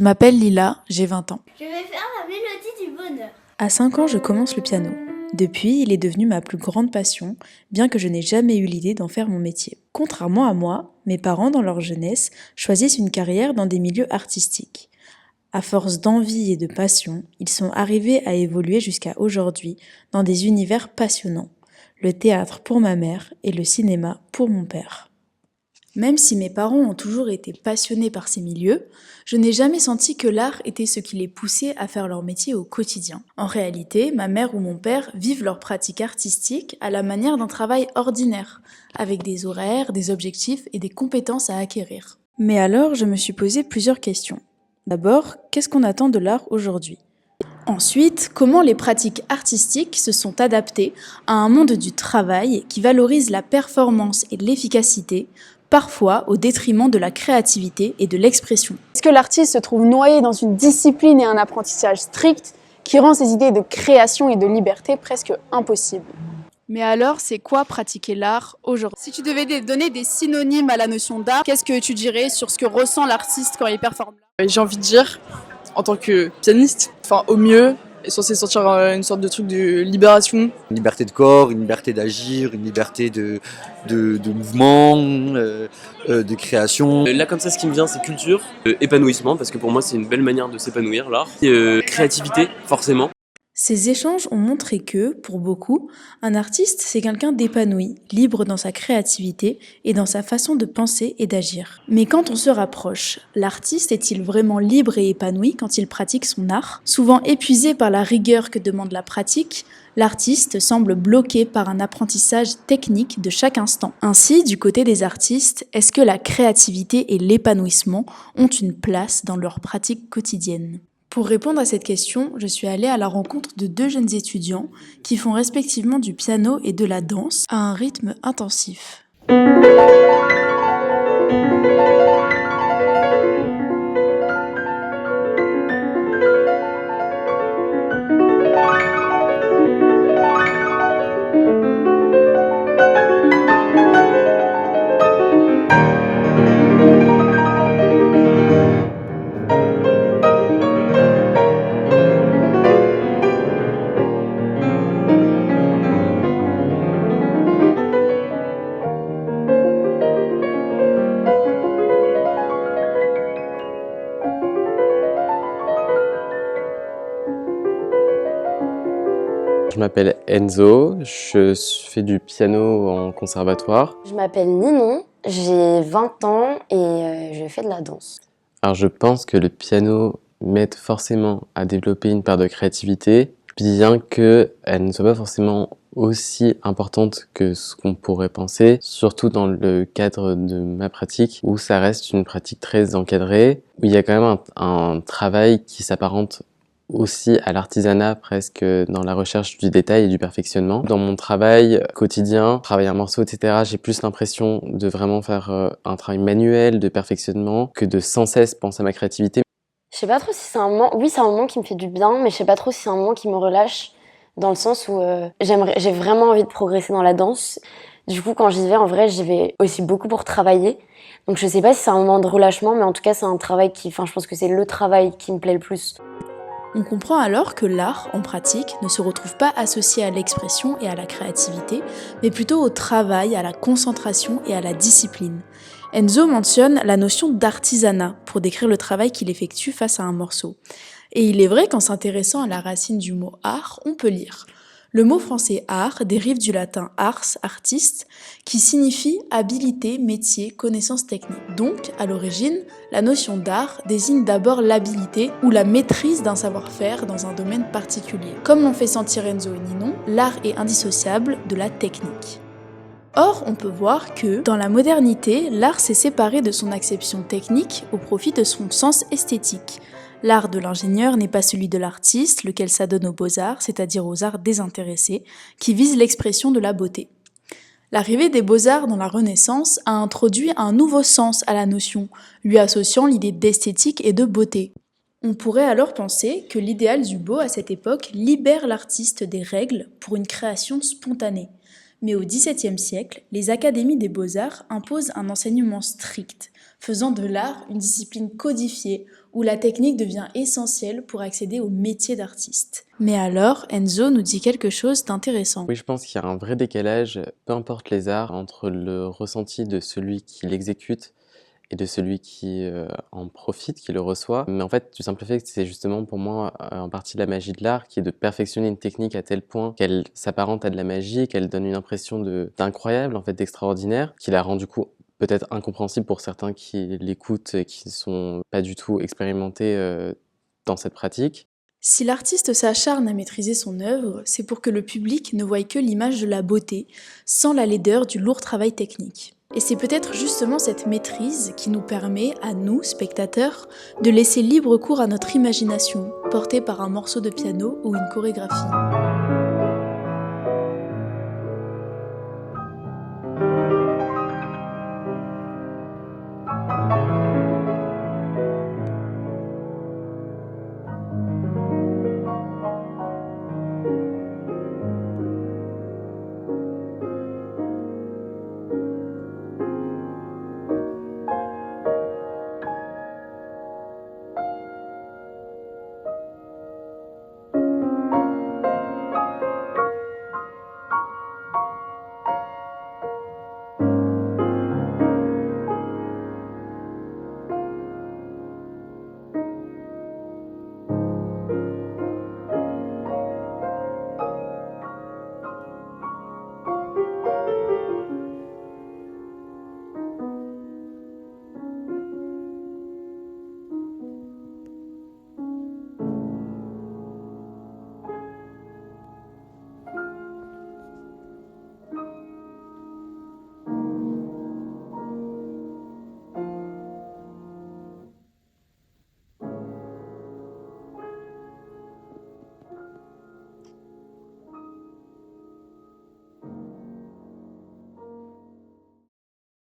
Je m'appelle Lila, j'ai 20 ans. Je vais faire la mélodie du bonheur. À 5 ans, je commence le piano. Depuis, il est devenu ma plus grande passion, bien que je n'ai jamais eu l'idée d'en faire mon métier. Contrairement à moi, mes parents, dans leur jeunesse, choisissent une carrière dans des milieux artistiques. À force d'envie et de passion, ils sont arrivés à évoluer jusqu'à aujourd'hui dans des univers passionnants. Le théâtre pour ma mère et le cinéma pour mon père. Même si mes parents ont toujours été passionnés par ces milieux, je n'ai jamais senti que l'art était ce qui les poussait à faire leur métier au quotidien. En réalité, ma mère ou mon père vivent leur pratique artistique à la manière d'un travail ordinaire, avec des horaires, des objectifs et des compétences à acquérir. Mais alors, je me suis posé plusieurs questions. D'abord, qu'est-ce qu'on attend de l'art aujourd'hui ? Ensuite, comment les pratiques artistiques se sont adaptées à un monde du travail qui valorise la performance et l'efficacité, parfois au détriment de la créativité et de l'expression. Est-ce que l'artiste se trouve noyé dans une discipline et un apprentissage strict qui rend ses idées de création et de liberté presque impossibles ? Mais alors, c'est quoi pratiquer l'art aujourd'hui ? Si tu devais donner des synonymes à la notion d'art, qu'est-ce que tu dirais sur ce que ressent l'artiste quand il performe ? J'ai envie de dire, en tant que pianiste, au mieux, est censé sortir une sorte de truc de libération. Une liberté de corps, une liberté d'agir, une liberté de mouvement, de création. Là comme ça, ce qui me vient, c'est culture, épanouissement, parce que pour moi c'est une belle manière de s'épanouir, l'art. Créativité, forcément. Ces échanges ont montré que, pour beaucoup, un artiste, c'est quelqu'un d'épanoui, libre dans sa créativité et dans sa façon de penser et d'agir. Mais quand on se rapproche, l'artiste est-il vraiment libre et épanoui quand il pratique son art ? Souvent épuisé par la rigueur que demande la pratique, l'artiste semble bloqué par un apprentissage technique de chaque instant. Ainsi, du côté des artistes, est-ce que la créativité et l'épanouissement ont une place dans leur pratique quotidienne ? Pour répondre à cette question, je suis allée à la rencontre de 2 jeunes étudiants qui font respectivement du piano et de la danse à un rythme intensif. Je m'appelle Enzo, je fais du piano en conservatoire. Je m'appelle Ninon, j'ai 20 ans et je fais de la danse. Alors je pense que le piano m'aide forcément à développer une part de créativité, bien qu'elle ne soit pas forcément aussi importante que ce qu'on pourrait penser, surtout dans le cadre de ma pratique, où ça reste une pratique très encadrée, où il y a quand même un travail qui s'apparente aussi à l'artisanat, presque dans la recherche du détail et du perfectionnement. Dans mon travail quotidien, travailler un morceau, etc., j'ai plus l'impression de vraiment faire un travail manuel de perfectionnement que de sans cesse penser à ma créativité. Je sais pas trop si c'est un moment, oui c'est un moment qui me fait du bien, mais je sais pas trop si c'est un moment qui me relâche, dans le sens où j'ai vraiment envie de progresser dans la danse. Du coup quand j'y vais, en vrai j'y vais aussi beaucoup pour travailler. Donc je sais pas si c'est un moment de relâchement, mais en tout cas c'est un travail je pense que c'est le travail qui me plaît le plus. On comprend alors que l'art, en pratique, ne se retrouve pas associé à l'expression et à la créativité, mais plutôt au travail, à la concentration et à la discipline. Enzo mentionne la notion d'artisanat pour décrire le travail qu'il effectue face à un morceau. Et il est vrai qu'en s'intéressant à la racine du mot art, on peut lire. Le mot français art dérive du latin ars, artiste, qui signifie habilité, métier, connaissance technique. Donc, à l'origine, la notion d'art désigne d'abord l'habilité ou la maîtrise d'un savoir-faire dans un domaine particulier. Comme l'ont fait sentir Enzo et Ninon, l'art est indissociable de la technique. Or, on peut voir que, dans la modernité, l'art s'est séparé de son acception technique au profit de son sens esthétique. L'art de l'ingénieur n'est pas celui de l'artiste, lequel s'adonne aux beaux-arts, c'est-à-dire aux arts désintéressés, qui visent l'expression de la beauté. L'arrivée des beaux-arts dans la Renaissance a introduit un nouveau sens à la notion, lui associant l'idée d'esthétique et de beauté. On pourrait alors penser que l'idéal du beau à cette époque libère l'artiste des règles pour une création spontanée. Mais au XVIIe siècle, les académies des beaux-arts imposent un enseignement strict, faisant de l'art une discipline codifiée où la technique devient essentielle pour accéder au métier d'artiste. Mais alors, Enzo nous dit quelque chose d'intéressant. Oui, je pense qu'il y a un vrai décalage, peu importe les arts, entre le ressenti de celui qui l'exécute et de celui qui en profite, qui le reçoit. Mais en fait, du simple fait que c'est justement pour moi en partie la magie de l'art, qui est de perfectionner une technique à tel point qu'elle s'apparente à de la magie, qu'elle donne une impression d'incroyable, en fait, d'extraordinaire, qui la rend du coup peut-être incompréhensible pour certains qui l'écoutent et qui ne sont pas du tout expérimentés dans cette pratique. Si l'artiste s'acharne à maîtriser son œuvre, c'est pour que le public ne voie que l'image de la beauté, sans la laideur du lourd travail technique. Et c'est peut-être justement cette maîtrise qui nous permet, à nous, spectateurs, de laisser libre cours à notre imagination, portée par un morceau de piano ou une chorégraphie.